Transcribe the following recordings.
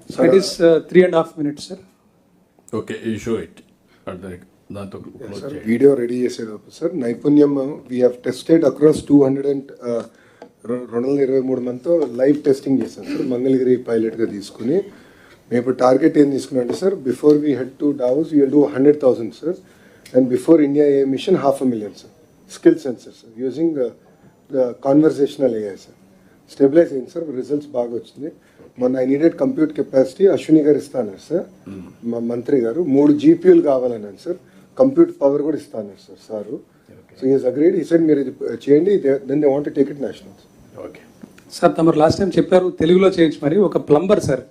It is 3.5 minutes, sir. Okay, you show it. దాంతో sir video ready చేసేటప్పుడు sir నైపుణ్యం we have tested across 223 మందితో live testing చేస్తాం sir Mangalagiri పైలట్గా తీసుకుని. మేము ఇప్పుడు టార్గెట్ ఏం తీసుకున్నాం అంటే sir before we head to Davos you will do 100,000 sir and before India a mission 500,000 sir skill census sir using the conversational AI sir. Stabilize అయింది సార్, రిజల్ట్స్ బాగా వచ్చింది. మొన్న I needed compute capacity Ashwini garu ఇస్తాను sir, మా మంత్రి గారు 3 GPUలు కావాలన్నాను సార్, కంప్యూట్ పవర్ కూడా ఇస్తాను sir sir. So is agreed, ఈ సైడ్ మీరు ఇది చేయండి, then they want to take it national. Okay sir తమరు లాస్ట్ టైం చెప్పారు తెలుగులో చేయొచ్చు, మరి ఒక ప్లంబర్ సార్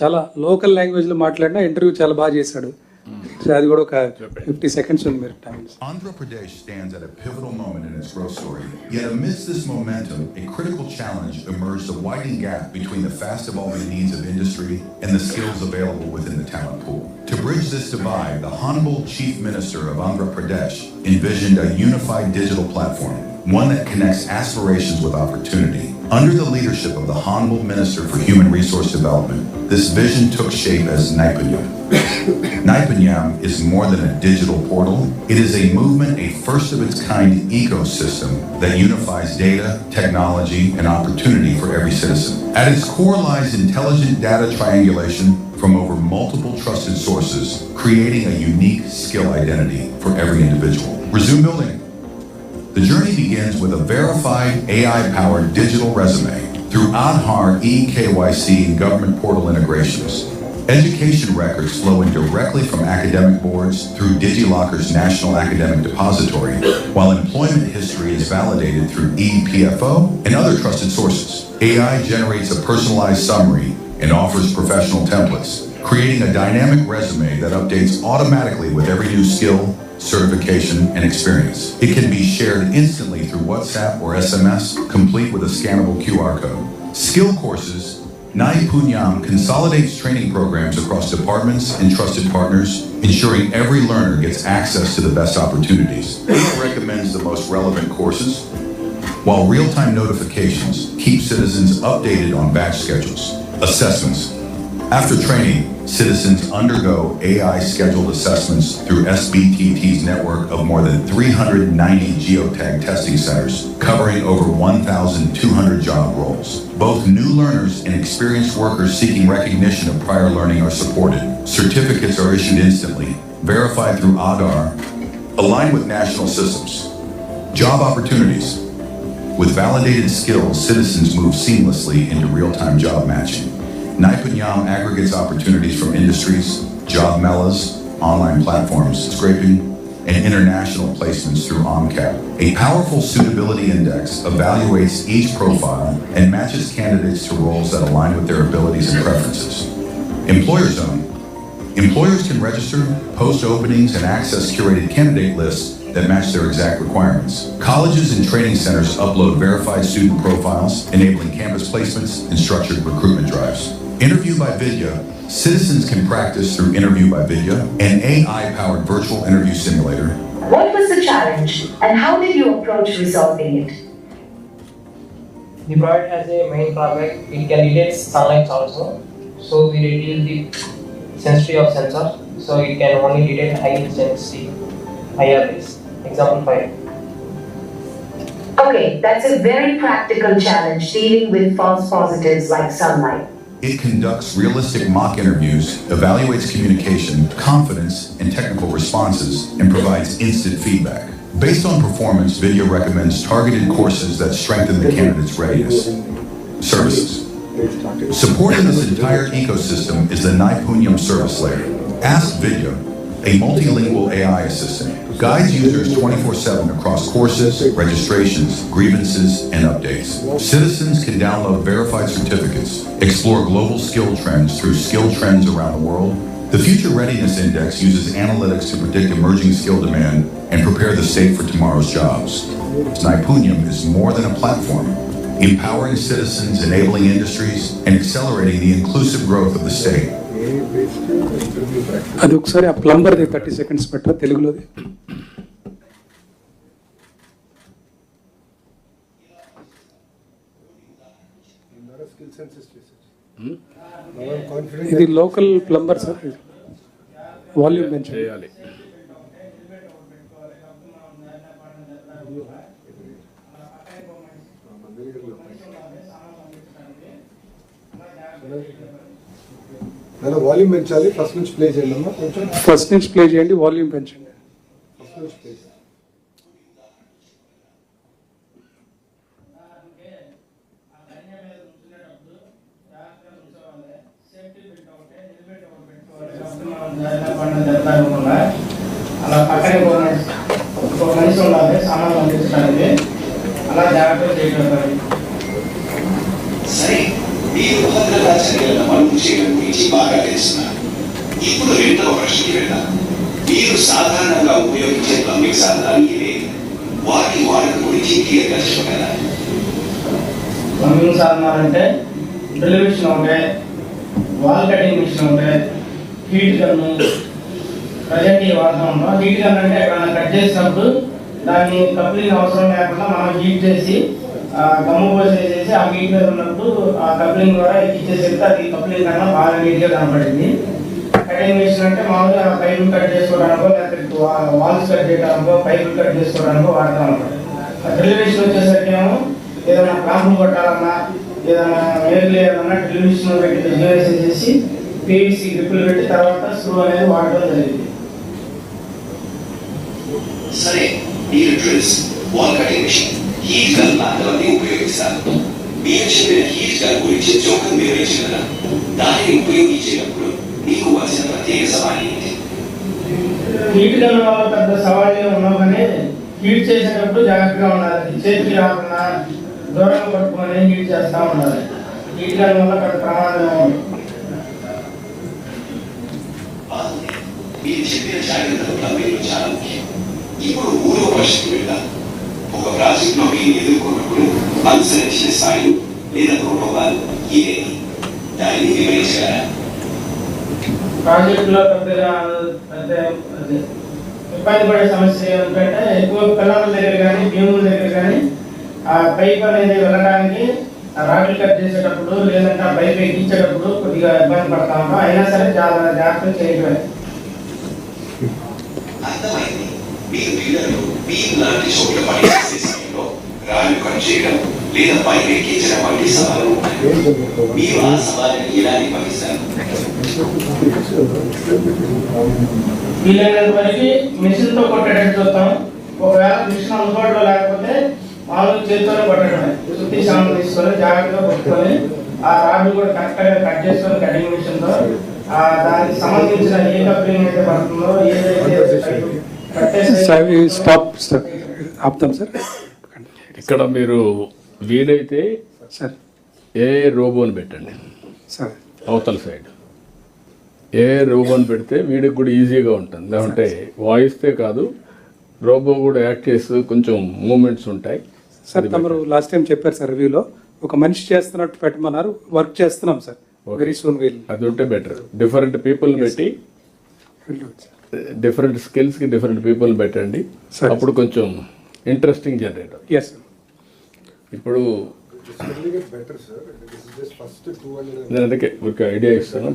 చాలా లోకల్ లాంగ్వేజ్లో మాట్లాడినా ఇంటర్వ్యూ చాలా బాగా చేశాడు. అది కూడా ఒక 50 seconds ఉంది మీరు time. Andhra Pradesh stands at a pivotal moment in its growth story. Yet amidst this momentum, a critical challenge emerged: a widening gap between the fast-evolving needs of industry and the skills available within the talent pool. To bridge this divide, the Honorable Chief Minister of Andhra Pradesh envisioned a unified digital platform, one that connects aspirations with opportunity. Under the leadership of the Honorable Minister for Human Resource Development, this vision took shape as Naipunyam. Naipunyam is more than a digital portal. It is a movement, a first-of-its-kind ecosystem that unifies data, technology, and opportunity for every citizen. At its core lies intelligent data triangulation from over multiple trusted sources, creating a unique skill identity for every individual. Resume building. The journey begins with a verified AI-powered digital resume through Aadhaar, eKYC, and government portal integrations. Education records flow in directly from academic boards through DigiLocker's National Academic Depository, while employment history is validated through ePFO and other trusted sources. AI generates a personalized summary and offers professional templates, creating a dynamic resume that updates automatically with every new skill, certification, and experience. It can be shared instantly through WhatsApp or SMS, complete with a scannable QR code. Skill courses. Naipunyam consolidates training programs across departments and trusted partners, ensuring every learner gets access to the best opportunities. It recommends the most relevant courses, while real-time notifications keep citizens updated on batch schedules. Assessments. After training, citizens undergo AI-scheduled assessments through SBTT's network of more than 390 geotag testing centers, covering over 1,200 job roles. Both new learners and experienced workers seeking recognition of prior learning are supported. Certificates are issued instantly, verified through Aadhaar, aligned with national systems. Job opportunities. With validated skills, citizens move seamlessly into real-time job matching. Naipunyam aggregates opportunities from industries, job melas, online platforms, scraping, and international placements through OMCAP. A powerful suitability index evaluates each profile and matches candidates to roles that align with their abilities and preferences. Employer Zone. Employers can register, post openings, and access curated candidate lists that match their exact requirements. Colleges and training centers upload verified student profiles, enabling campus placements and structured recruitment drives. Interview by Vidya. Citizens can practice through Interview by Vidya, an AI-powered virtual interview simulator. What was the challenge and how did you approach resolving it? The product has a main drawback. It can detect sunlight also, so we reduce the sensitivity of sensor, so it can only detect high intensity IRs. Example 5. Okay, that's a very practical challenge dealing with false positives like sunlight. It conducts realistic mock interviews, evaluates communication, confidence, and technical responses, and provides instant feedback. Based on performance, Vidya recommends targeted courses that strengthen the candidate's readiness. Services. Supporting this entire ecosystem is the Naipunyam service layer. Ask Vidya, a multilingual AI assistant, guides users 24/7 across courses, registrations, grievances, and updates. Citizens can download verified certificates, explore global skill trends through skill trends around the world. The Future Readiness Index uses analytics to predict emerging skill demand and prepare the state for tomorrow's jobs. Naipunyam is more than a platform, empowering citizens, enabling industries, and accelerating the inclusive growth of the state. అది ఒకసారి ఆ ప్లంబర్ది 30 seconds పెట్టరా తెలుగులోది. Skill census చేసేది confident ఇది local plumber sir, volume పెంచండి. చేయాలి. Volume పెంచాలి. First నుంచి ప్లే చేయండి అమ్మా, కొంచెం ఫస్ట్ నుంచి ప్లే చేయండి, వాల్యూమ్ పెంచండి. ఫస్ట్ నుంచి ప్లే చేయండి. అలా పక్కనే ఒక మనిషి ఉండాలి సామాన్లు అందించడానికి, అలా జాగ్రత్తగా చేయగలుగుతారు. సరే, మీరు భద్రతా చర్యలను అమలు చేయడం గురించి బాగా తెలుసున్నారు. ఇప్పుడు రెండవ ప్రశ్నకి వెళ్దాం. మీరు సాధారణంగా ఉపయోగించే ప్లంబింగ్ సాధనాలు ఇవే, వాటి వాడకం గురించి క్లియర్గా చెప్పగలరా? ప్లంబింగ్ సాధనాలు అంటే డ్రిల్ మిషన్ ఉంటాయి, వాల్ కటింగ్ మిషన్ ఉంటాయి, హీట్ గన్ను. ప్రజెంట్ ఇవి వాడుతూ ఉంటాం. హీట్ గన్ అంటే ఎక్కడైనా కట్ చేసినప్పుడు దాన్ని కప్లింగ్ అవసరం లేకుండా మనం హీట్ చేసి గమ్ము పోసేసేసి ఆ హీట్ మీద ఉన్నప్పుడు ఆ కప్లింగ్ ద్వారా ఎక్కిచ్చేసేస్తే అది కప్లింగ్ కన్నా బాగా నీట్గా కనపడింది. కటింగ్ మిషన్ అంటే మామూలుగా పైపులు కట్ చేసుకోవడానికో లేకపోతే వాల్స్ కట్ చేయడానికో పైపులు కట్ చేసుకోవడానికో వాడుతూ ఉంటాం. డ్రిల్ మిషన్ వచ్చేసరికి ఏమో ఏదైనా ప్లాంపులు కొట్టాలన్నా ఏదైనా మేలు ఏదన్నా డ్రిల్ మిషన్ పెట్టి వేసేసేసి పీవీసీ గ్రిప్పులు పెట్టి తర్వాత స్క్రూ అనేది వాడటం జరిగింది. సరే, మీరు drills, wall cutting machine, heat gun లాంటివన్నీ ఉపయోగిస్తారు. మీరు చెప్పిన హీట్ గన్ గురించి జోకం వివరించగలరా? దానిని ఉపయోగించేటప్పుడు మీకు వచ్చిన ప్రత్యేక సవాలు ఏంటి? హీట్ గన్ వల్ల పెద్ద సవాళ్ళు ఉన్నావు, కానీ హీట్ చేసేటప్పుడు జాగ్రత్తగా ఉండాలి. చేతికి రాకుండా దూరంగా పట్టుకొని హీట్ చేస్తూ ఉండాలి. హీట్ గన్ వల్ల పెద్ద ప్రమాదం. మీరు చెప్పిన జాగ్రత్తలు ప్లంబింగ్లో చాలా ముఖ్యం. ఇప్పుడు మూడవ ప్రశ్నకు వెళ్దాం. ఒక ప్రాజెక్టులో మీరు ఎదుర్కొన్నప్పుడు అనుసరించిన స్థాయిలు లేదా ప్రోటోకాల్ ఇదేమి, దానిని వివరించగలరా? ప్రాజెక్టులో పెద్దగా ఇబ్బంది పడే సమస్య ఏమిటంటే ఎక్కువ పిల్లల దగ్గర కానీ భీముల దగ్గర కానీ ఆ పైప్ అనేది వెళ్ళడానికి రాడ్లు కట్ చేసేటప్పుడు లేదంటే ఆ పైప్ ఎక్కించేటప్పుడు కొద్దిగా ఇబ్బంది పడతా ఉంటాం. అయినా సరే చాలా జాగ్రత్తలు చేయగలరు. అర్థమైంది. మీరు పిల్లలు బీమ్ లాంటి చోట్ల పని చేసే సమయంలో రాళ్ళు కట్ చేయడం లేదా పైప్ ఎక్కించడం వంటి సవాలు ఉన్నాయి. మీరు ఆ సవాళ్ళని ఎలా నిర్వహిస్తారు? వీలైనంత వరకు మిషన్ తో కొట్టేటట్టు చూస్తాం. ఒకవేళ మిషన్ అందుబాటులో లేకపోతే మామూలు చేతితోనే కొట్టడమే. శుద్ధి సామాన్ తీసుకొని జాగ్రత్తగా కొట్టుకొని ఆ రాడ్లు కూడా కరెక్ట్ గా కట్ చేసుకొని కటింగ్ మిషన్ తో దానికి సంబంధించిన ఏ కప్లింగ్ అయితే పడుతుందో ఏదైతే స్టాప్ సార్, ఆపుతాం సార్. ఇక్కడ మీరు వీలైతే సార్ ఏ రోబోని పెట్టండి సార్, అవతల సైడ్. ఏ రోబోని పెడితే వీడికి కూడా ఈజీగా ఉంటుంది. లేదంటే వాయిస్తే కాదు, రోబో కూడా యాక్ట్ చేస్తూ కొంచెం మూమెంట్స్ ఉంటాయి. సార్ తమరు లాస్ట్ టైం చెప్పారు సార్ రివ్యూలో, ఒక మనిషి చేస్తున్నట్టు పెట్టమన్నారు. వర్క్ చేస్తున్నాం సార్, వెరీ సూన్ విల్. అది ఉంటే బెటర్. డిఫరెంట్ పీపుల్ పెట్టి డిఫరెంట్ స్కిల్స్కి డిఫరెంట్ పీపుల్ పెట్టండి. Sir. అప్పుడు కొంచెం ఇంట్రెస్టింగ్ జనరేటర్. ఎస్ ఇప్పుడు It's really get better, sir. This is just first 200. నేను అందుకే ఒక ఐడియా ఇస్తాను.